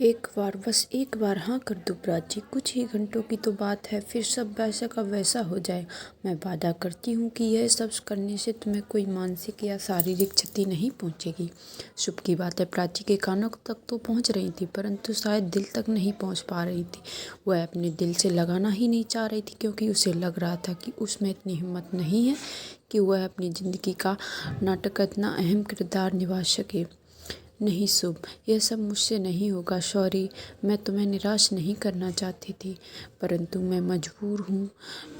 एक बार, बस एक बार हाँ कर दो प्राची। कुछ ही घंटों की तो बात है, फिर सब वैसा का वैसा हो जाए। मैं वादा करती हूँ कि यह सब करने से तुम्हें कोई मानसिक या शारीरिक क्षति नहीं पहुँचेगी। शुभ की बात है प्राची के कानों तक तो पहुँच रही थी, परंतु शायद दिल तक नहीं पहुँच पा रही थी। वह अपने दिल से लगाना ही नहीं चाह रही थी, क्योंकि उसे लग रहा था कि उसमें इतनी हिम्मत नहीं है कि वह अपनी ज़िंदगी का नाटक इतना अहम किरदार निभा सके। नहीं शुभ, यह सब मुझसे नहीं होगा। सॉरी, मैं तुम्हें निराश नहीं करना चाहती थी, परंतु मैं मजबूर हूँ।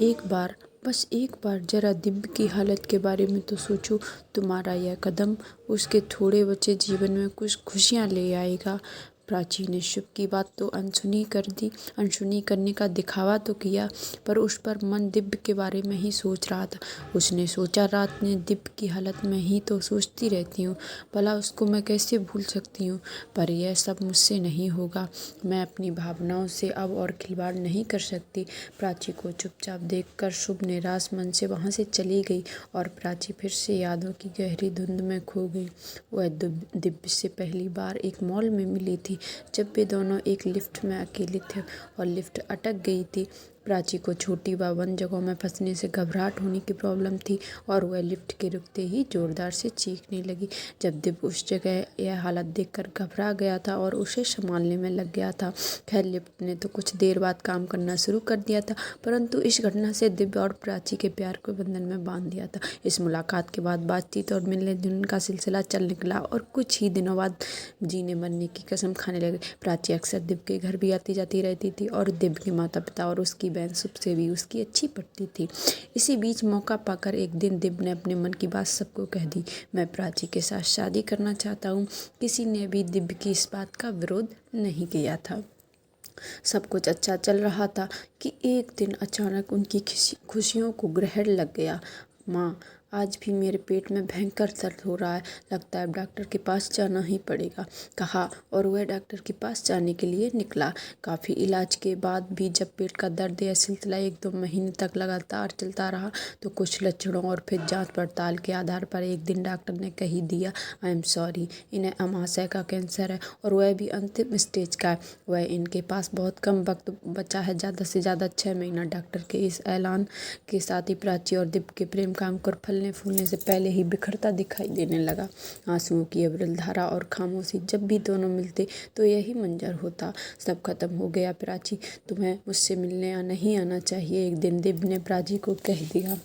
एक बार, बस एक बार जरा दिव्य की हालत के बारे में तो सोचो। तुम्हारा यह कदम उसके थोड़े बचे जीवन में कुछ खुशियाँ ले आएगा। प्राची ने शुभ की बात तो अनसुनी कर दी। अनसुनी करने का दिखावा तो किया, पर उस पर मन दिव्य के बारे में ही सोच रहा था। उसने सोचा, रात में दिव्य की हालत में ही तो सोचती रहती हूँ, भला उसको मैं कैसे भूल सकती हूँ। पर यह सब मुझसे नहीं होगा। मैं अपनी भावनाओं से अब और खिलवाड़ नहीं कर सकती। प्राची को चुपचाप देखकर शुभ निराश मन से वहाँ से चली गई और प्राची फिर से यादों की गहरी धुंध में खो गई। वह दिव्य से पहली बार एक मॉल में मिली थी, जब वे दोनों एक लिफ्ट में अकेले थे और लिफ्ट अटक गई थी। प्राची को छोटी व बंद जगहों में फंसने से घबराहट होने की प्रॉब्लम थी और वह लिफ्ट के रुकते ही जोरदार से चीखने लगी। जब दिव्य उस जगह यह हालत देखकर घबरा गया था और उसे संभालने में लग गया था। खैर, लिफ्ट ने तो कुछ देर बाद काम करना शुरू कर दिया था, परंतु इस घटना से दिव्य और प्राची के प्यार को बंधन में बांध दिया था। इस मुलाकात के बाद बातचीत और मिलने जुलने का सिलसिला चल निकला और कुछ ही दिनों बाद जीने मरने की कसम खाने लगे। प्राची अक्सर दिव्य के घर भी आती जाती रहती थी और दिव्य के माता पिता और उसकी बहन शुभ से भी उसकी अच्छी पड़ती थी। इसी बीच मौका पाकर एक दिन दिव्य ने अपने मन की बात सबको कह दी। मैं प्राची के साथ शादी करना चाहता हूँ। किसी ने भी दिव्य की इस बात का विरोध नहीं किया था। सब कुछ अच्छा चल रहा था कि एक दिन अचानक उनकी खुशियों को ग्रहण लग गया। माँ, आज भी मेरे पेट में भयंकर दर्द हो रहा है, लगता है डॉक्टर के पास जाना ही पड़ेगा, कहा और वह डॉक्टर के पास जाने के लिए निकला। काफ़ी इलाज के बाद भी जब पेट का दर्द या सिलसिला 1-2 महीने तक लगातार चलता रहा, तो कुछ लक्षणों और फिर जांच पड़ताल के आधार पर एक दिन डॉक्टर ने कह ही दिया, आई एम सॉरी, इन्हें अमाशय का कैंसर है और वह भी अंतिम स्टेज का है। वह इनके पास बहुत कम वक्त बचा है, ज़्यादा से ज़्यादा 6 महीना। डॉक्टर के इस ऐलान के साथ ही प्राची और दिव्य के प्रेम का अंकुर फलने फूलने से पहले ही बिखरता दिखाई देने लगा। आंसुओं की अविरल धारा और खामोशी, जब भी दोनों मिलते तो यही मंजर होता। सब खत्म हो गया प्राची, तुम्हें मुझसे मिलने नहीं आना चाहिए, एक दिन दिव्य ने प्राची को कह दिया।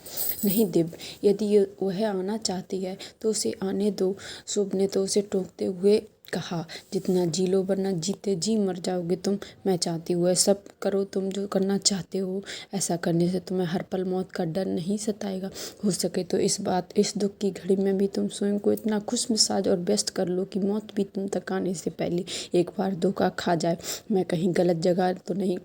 नहीं दिव्य, यदि वह आना चाहती है तो उसे आने दो, शुभ ने तो उसे टोकते हुए कहा। जितना जी लो, वरना जीते जी मर जाओगे तुम। मैं चाहती हूँ सब करो तुम जो करना चाहते हो। ऐसा करने से तुम्हें हर पल मौत का डर नहीं सताएगा। हो सके तो इस दुख की घड़ी में भी तुम स्वयं को इतना खुशमिजाज और व्यस्त कर लो कि मौत भी तुम तक आने से पहले एक बार धोखा खा जाए। मैं कहीं गलत जगह तो नहीं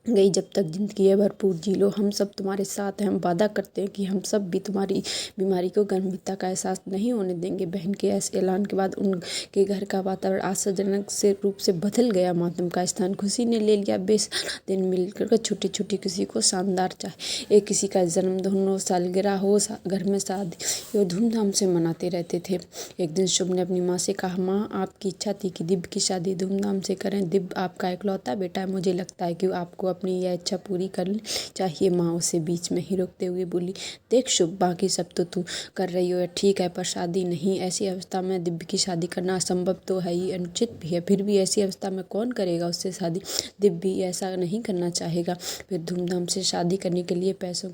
गई। जब तक जिंदगी है भरपूर जी लो, हम सब तुम्हारे साथ हैं। हम वादा करते हैं कि हम सब भी तुम्हारी बीमारी को गंभीरता का एहसास नहीं होने देंगे। बहन के ऐसे ऐलान के बाद उनके घर का वातावरण आश्चर्यजनक से रूप से बदल गया। मातम का स्थान खुशी ने ले लिया। बेसारा दिन मिलकर छोटी छोटी किसी को शानदार, चाहे एक किसी का जन्मदिन हो, सालगिरह हो, घर में शादी वो धूमधाम से मनाते रहते थे। एक दिन शुभ ने अपनी माँ से कहा, माँ, आपकी इच्छा थी कि दिव्य की शादी धूमधाम से करें। दिव्य आपका इकलौता बेटा है, मुझे लगता है कि आपको अपनी यह इच्छा पूरी करनी चाहिए। माँ उसे बीच में ही रोकते हुए बोली, देख शुभ, बाकी सब तो तू कर रही हो ठीक है, पर शादी नहीं। ऐसी अवस्था में दिव्य की शादी करना असंभव तो है ही, अनुचित भी है। फिर भी ऐसी अवस्था में कौन करेगा उससे शादी? दिव्य भी ऐसा नहीं करना चाहेगा। फिर धूमधाम से शादी करने के लिए पैसों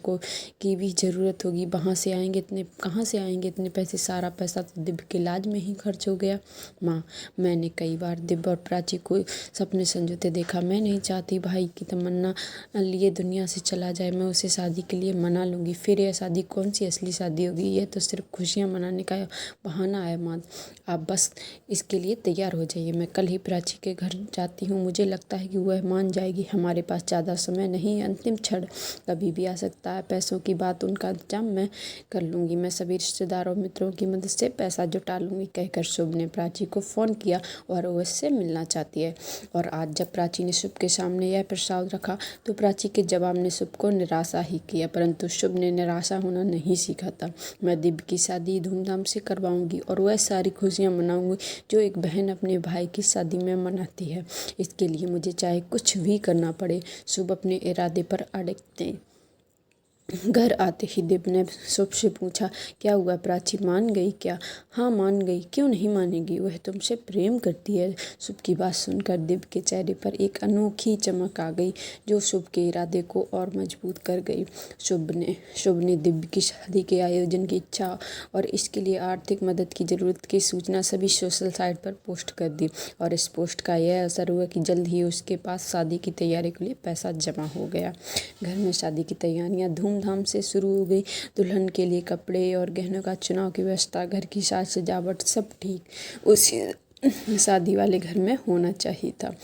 की भी ज़रूरत होगी। कहाँ से आएंगे इतने पैसे? सारा पैसा तो दिव्य के इलाज में ही खर्च हो गया। माँ, मैंने कई बार दिव्य और प्राची को सपने संजोते देखा। मैं नहीं चाहती भाई की तमन्ना लिए दुनिया से चला जाए। मैं उसे शादी के लिए मना लूँगी। फिर यह शादी कौन सी असली शादी होगी? यह तो सिर्फ खुशियाँ मनाने का बहाना है। माँ, आप बस इसके लिए तैयार हो जाइए। मैं कल ही प्राची के घर जाती हूँ। मुझे लगता है कि वह मान जाएगी। हमारे पास ज़्यादा समय नहीं है, अंतिम क्षण कभी भी आ सकता है। पैसों की बात, उनका इंतजाम मैं कर लूँगी। मैं सभी रिश्तेदारों मित्रों की मदद से पैसा जुटा लूँगी, कहकर शुभ ने प्राची को फ़ोन किया और वो उससे मिलना चाहती है। और आज जब प्राची ने शुभ के सामने यह प्रस्ताव रखा तो प्राची के जवाब ने शुभ को निराशा ही किया, परंतु शुभ ने निराशा होना नहीं सीखा था। मैं दिव्य की शादी धूमधाम से करवाऊंगी और वह सारी खुशियां मनाऊंगी जो एक बहन अपने भाई की शादी में मनाती है। इसके लिए मुझे चाहे कुछ भी करना पड़े। शुभ अपने इरादे पर अड़ग थे। घर आते ही दिव्य ने शुभ से पूछा, क्या हुआ प्राची, मान गई क्या? हाँ मान गई, क्यों नहीं मानेगी, वह तुमसे प्रेम करती है। शुभ की बात सुनकर दिव्य के चेहरे पर एक अनोखी चमक आ गई जो शुभ के इरादे को और मजबूत कर गई। शुभ ने दिव्य की शादी के आयोजन की इच्छा और इसके लिए आर्थिक मदद की ज़रूरत की सूचना सभी सोशल साइट पर पोस्ट कर दी और इस पोस्ट का यह असर हुआ कि जल्द ही उसके पास शादी की तैयारी के लिए पैसा जमा हो गया। घर में शादी की तैयारियां धूमधाम से शुरू हो गई। दुल्हन के लिए कपड़े और गहनों का चुनाव की व्यवस्था, घर की साज सजावट सब ठीक उसी शादी वाले घर में होना चाहिए था।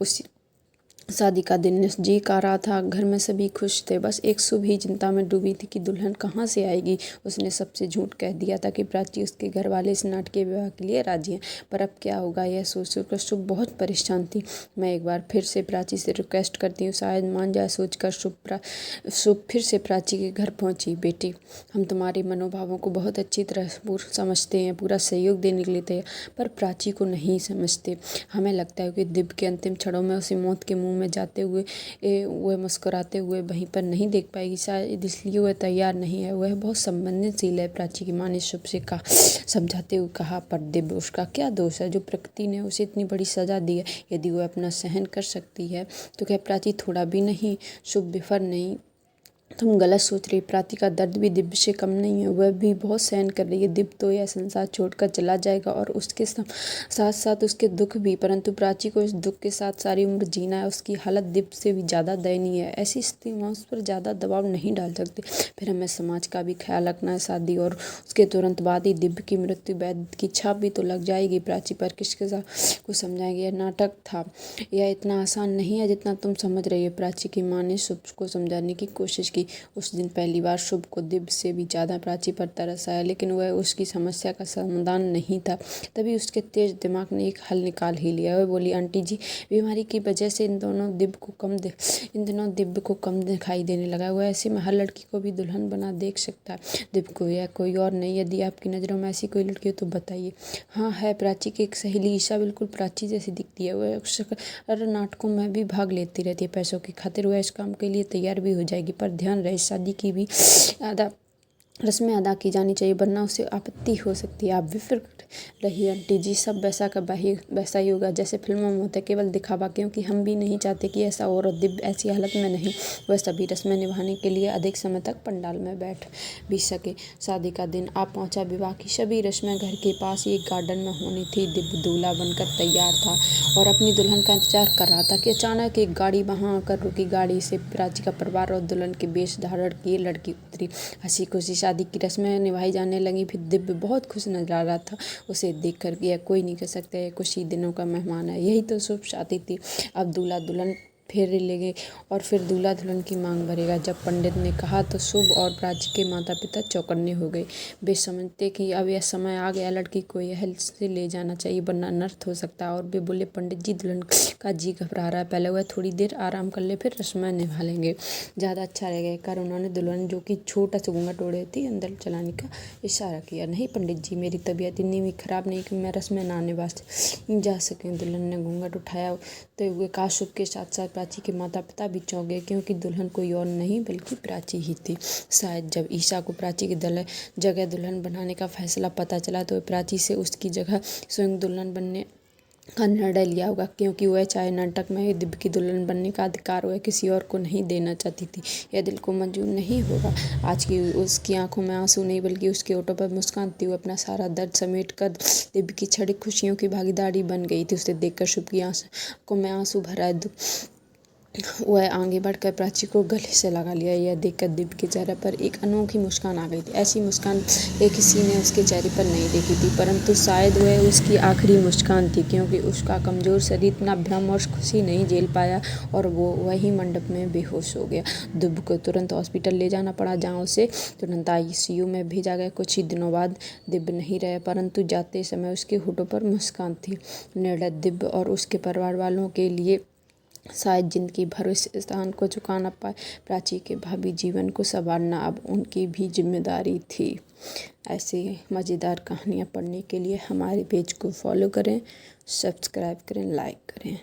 उसी शादी का दिन नज़दीक आ रहा था। घर में सभी खुश थे, बस एक शुभ ही चिंता में डूबी थी कि दुल्हन कहाँ से आएगी। उसने सबसे झूठ कह दिया था कि प्राची उसके घर वाले इस नाटकीय विवाह के लिए राजी हैं, पर अब क्या होगा यह सोचकर शुभ बहुत परेशान थी। मैं एक बार फिर से प्राची से रिक्वेस्ट करती हूँ, शायद मान जाए सोचकर शुभ फिर से प्राची के घर पहुँची। बेटी, हम तुम्हारे मनोभावों को बहुत अच्छी तरह समझते हैं, पूरा सहयोग देने के लिए तैयार, पर प्राची को नहीं समझते। हमें लगता है कि दिव्य के अंतिम क्षणों में उसे मौत के मुंह में जाते हुए वह मुस्कुराते हुए वहीं पर नहीं देख पाएगी, शायद इसलिए वह तैयार नहीं है। वह बहुत संवेदनशील है, प्राची की माँ ने शुभ से समझाते हुए कहा। पर दिव्य, उसका क्या दोष है जो प्रकृति ने उसे इतनी बड़ी सजा दी है? यदि वह अपना सहन कर सकती है तो क्या प्राची थोड़ा भी नहीं? शुभ विफर नहीं, तुम गलत सोच रही। प्राची का दर्द भी दिव्य से कम नहीं है, वह भी बहुत सहन कर रही है। दिव्य तो यह संसार छोड़कर चला जाएगा और उसके साथ साथ उसके दुख भी, परंतु प्राची को इस दुख के साथ सारी उम्र जीना है। उसकी हालत दिव्य से भी ज़्यादा दयनीय है। ऐसी स्थिति में उस पर ज़्यादा दबाव नहीं डाल सकते। फिर हमें समाज का भी ख्याल रखना है। शादी और उसके तुरंत बाद ही दिव्य की मृत्यु, वैद्य की छाप भी तो लग जाएगी। प्राची पर किसके साथ को समझाएंगे? यह नाटक था, यह इतना आसान नहीं है जितना तुम समझ रही हो। प्राची की माँ ने शुभ को समझाने की कोशिश की। उस दिन पहली बार शुभ को दिव्य से भी ज़्यादा प्राची पर तरस आया, लेकिन वह उसकी समस्या का समाधान नहीं था। तभी उसके तेज दिमाग ने एक हल निकाल ही लिया। वह बोली, आंटी जी, बीमारी की वजह से इन दिनों दिव्य को कम दिखाई देने लगा। वह ऐसे में हर लड़की को भी दुल्हन बना देख सकता है, दिव्य को या कोई और नहीं। यदि आपकी नज़रों में ऐसी कोई लड़की हो तो बताइए। हाँ है, प्राची की एक सहेली ईशा बिल्कुल प्राची जैसी दिखती है। वह अक्सर नाटकों में भी भाग लेती रहती है। पैसों की खातिर वह इस काम के लिए तैयार भी हो जाएगी, पर ध्यान रहे शादी की भी रस्में अदा की जानी चाहिए, वरना उसे आपत्ति हो सकती है। आप बेफिक्र रहिए आंटी जी, सब वैसा ही होगा जैसे फिल्मों में होता है, केवल दिखावा, क्योंकि हम भी नहीं चाहते कि ऐसा हो। और दिव्य ऐसी हालत में नहीं, वह सभी रस्में निभाने के लिए अधिक समय तक पंडाल में बैठ भी सके। शादी का दिन आ पहुंचा। विवाह की सभी रस्में घर के पास ही एक गार्डन में होनी थी। दिव्य दूल्हा बनकर तैयार था और अपनी दुल्हन का इंतजार कर रहा था कि अचानक एक गाड़ी वहां आकर रुकी। गाड़ी से प्राची का परिवार और दुल्हन के वेश धारण किए लड़की उतरी। हंसी खुशी शादी की रस्में निभाई जाने लगी। फिर दिव्य बहुत खुश नजर आ रहा था। उसे देख कर यह कोई नहीं कह सकता यह कुछ ही दिनों का मेहमान है। यही तो शुभ शादी थी। अब दूल्हा दुल्हन फेरे लेंगे और फिर दूल्हा दुल्हन की मांग भरेगा। जब पंडित ने कहा तो शुभ और प्राची के माता पिता चौकन्ने हो गए। वे समझते कि अब यह समय आ गया, लड़की को यह से ले जाना चाहिए वरना अनर्थ हो सकता है। और वे बोले, पंडित जी, दुल्हन का जी घबरा रहा है, पहले वह थोड़ी देर आराम कर ले, फिर रस्में निभा लेंगे, ज़्यादा अच्छा रहेगा। कर उन्होंने दुल्हन, जो कि छोटा सा घूंघट ओढ़े थी, अंदर चलाने का इशारा किया। नहीं पंडित जी, मेरी तबीयत इतनी भी खराब नहीं कि मैं रस्में ना निभा जा सकें। दुल्हन ने घूंघट उठाया तो हुए कहा। शुभ के साथ साथ प्राची के माता पिता भी चौंक गए, क्योंकि दुल्हन कोई और नहीं बल्कि प्राची ही थी। शायद जब ईशा को प्राची की जगह दुल्हन बनाने का फैसला पता चला तो प्राची से उसकी जगह स्वयं दुल्हन बनने का निर्णय लिया होगा, क्योंकि वह चाहे नाटक में ही दिव्य की दुल्हन बनने का अधिकार वह किसी और को नहीं देना चाहती थी। यह दिल को मंजूर नहीं होगा। आज की उसकी आंखों में आंसू नहीं बल्कि उसके होठों पर मुस्कान थी। वो अपना सारा दर्द समेट कर दिव्य की क्षणिक खुशियों की भागीदारी बन गई थी। उसे देखकर शुभ की आंखों में आंसू भरा वह आगे बढ़कर प्राची को गले से लगा लिया। यह देखकर दिव्य के चेहरे पर एक अनोखी मुस्कान आ गई थी। ऐसी मुस्कान किसी ने उसके चेहरे पर नहीं देखी थी, परंतु शायद वह उसकी आखिरी मुस्कान थी, क्योंकि उसका कमजोर शरीर इतना भ्रम और खुशी नहीं झेल पाया और वो वही मंडप में बेहोश हो गया। दिव्य को तुरंत हॉस्पिटल ले जाना पड़ा, जहाँ उसे तुरंत ICU में भेजा गया। कुछ ही दिनों बाद दिव्य नहीं रहे, परंतु जाते समय उसके होठों पर मुस्कान थी। निर्दय दिव्य और उसके परिवार वालों के लिए शायद जिंदगी भर इस स्थान को चुका ना पाए। प्राची के भावी जीवन को संवारना अब उनकी भी जिम्मेदारी थी। ऐसी मज़ेदार कहानियाँ पढ़ने के लिए हमारे पेज को फॉलो करें, सब्सक्राइब करें, लाइक करें।